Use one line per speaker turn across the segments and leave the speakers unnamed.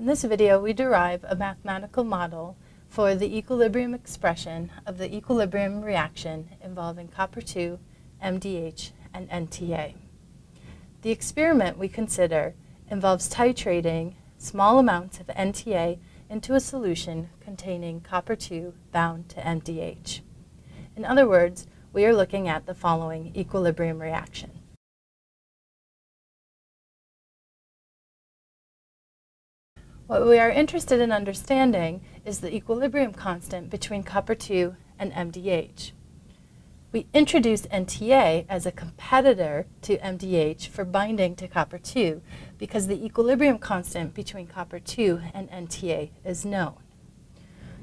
In this video, we derive a mathematical model for the equilibrium expression of the equilibrium reaction involving copper-2, MDH, and NTA. The experiment we consider involves titrating small amounts of NTA into a solution containing copper-2 bound to MDH. In other words, we are looking at the following equilibrium reaction. What we are interested in understanding is the equilibrium constant between copper-2 and MDH. We introduce NTA as a competitor to MDH for binding to copper-2 because the equilibrium constant between copper-2 and NTA is known.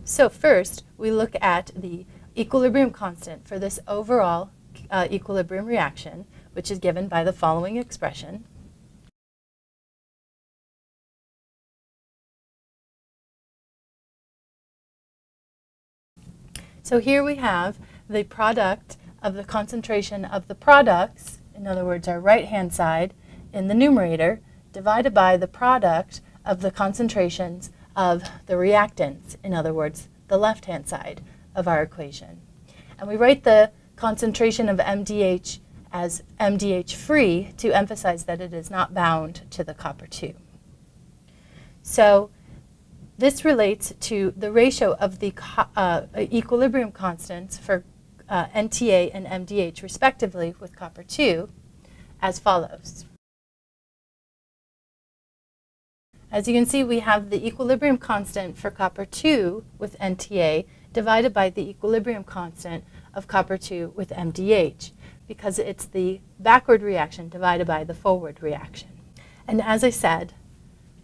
So first, we look at the equilibrium constant for this overall equilibrium reaction, which is given by the following expression. So here we have the product of the concentration of the products, in other words, our right-hand side in the numerator, divided by the product of the concentrations of the reactants, in other words, the left-hand side of our equation. And we write the concentration of MDH as MDH free to emphasize that it is not bound to the copper-2. So this relates to the ratio of the equilibrium constants for NTA and MDH respectively with copper-2 as follows. As you can see, we have the equilibrium constant for copper-2 with NTA divided by the equilibrium constant of copper-2 with MDH because it's the backward reaction divided by the forward reaction. And as I said,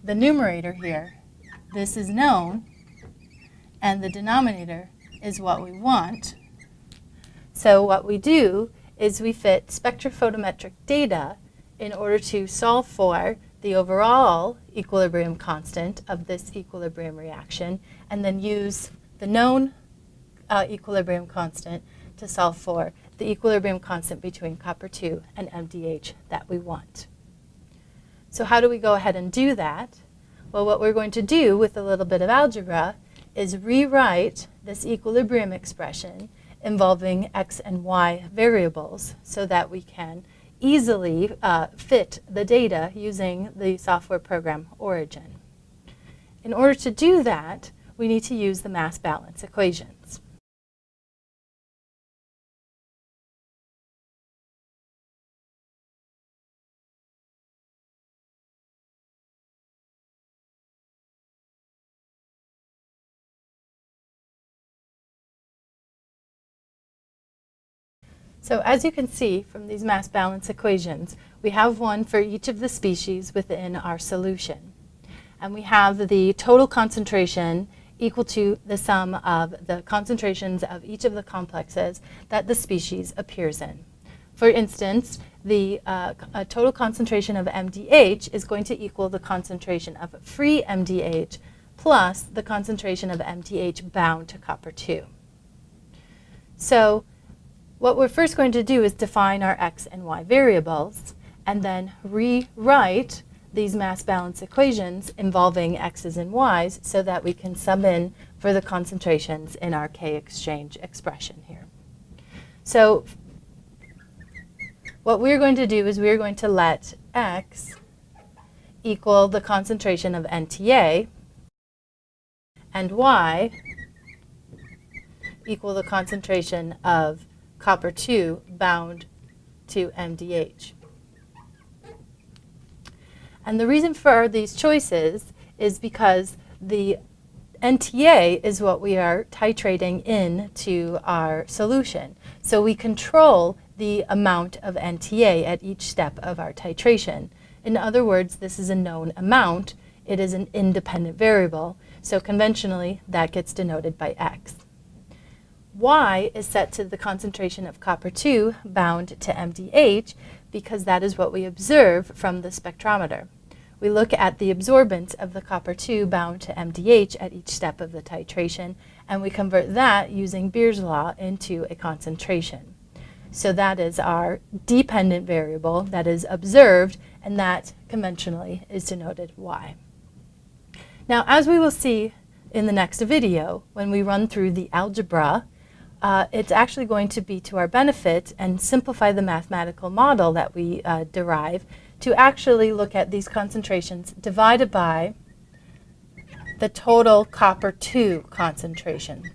the numerator here, this is known, and the denominator is what we want. So what we do is we fit spectrophotometric data in order to solve for the overall equilibrium constant of this equilibrium reaction, and then use the known equilibrium constant to solve for the equilibrium constant between copper-2 and MDH that we want. So how do we go ahead and do that? Well, what we're going to do with a little bit of algebra is rewrite this equilibrium expression involving x and y variables so that we can easily fit the data using the software program Origin. In order to do that, we need to use the mass balance equations. So as you can see from these mass balance equations, we have one for each of the species within our solution. And we have the total concentration equal to the sum of the concentrations of each of the complexes that the species appears in. For instance, the total concentration of MDH is going to equal the concentration of free MDH plus the concentration of MDH bound to copper-2. So what we're first going to do is define our x and y variables and then rewrite these mass balance equations involving x's and y's so that we can sub in for the concentrations in our K-exchange expression here. So what we're going to do is we're going to let x equal the concentration of NTA and y equal the concentration of copper-2 bound to MDH. And the reason for these choices is because the NTA is what we are titrating into our solution. So we control the amount of NTA at each step of our titration. In other words, this is a known amount. It is an independent variable. So conventionally, that gets denoted by x. Y is set to the concentration of copper-2 bound to MDH because that is what we observe from the spectrometer. We look at the absorbance of the copper-2 bound to MDH at each step of the titration, and we convert that using Beer's law into a concentration. So that is our dependent variable that is observed, and that conventionally is denoted Y. Now, as we will see in the next video, when we run through the algebra, it's actually going to be to our benefit and simplify the mathematical model that we derive to actually look at these concentrations divided by the total copper-2 concentration.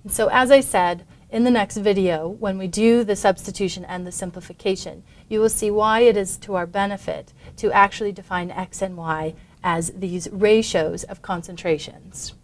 And so as I said, in the next video, when we do the substitution and the simplification, you will see why it is to our benefit to actually define x and y as these ratios of concentrations.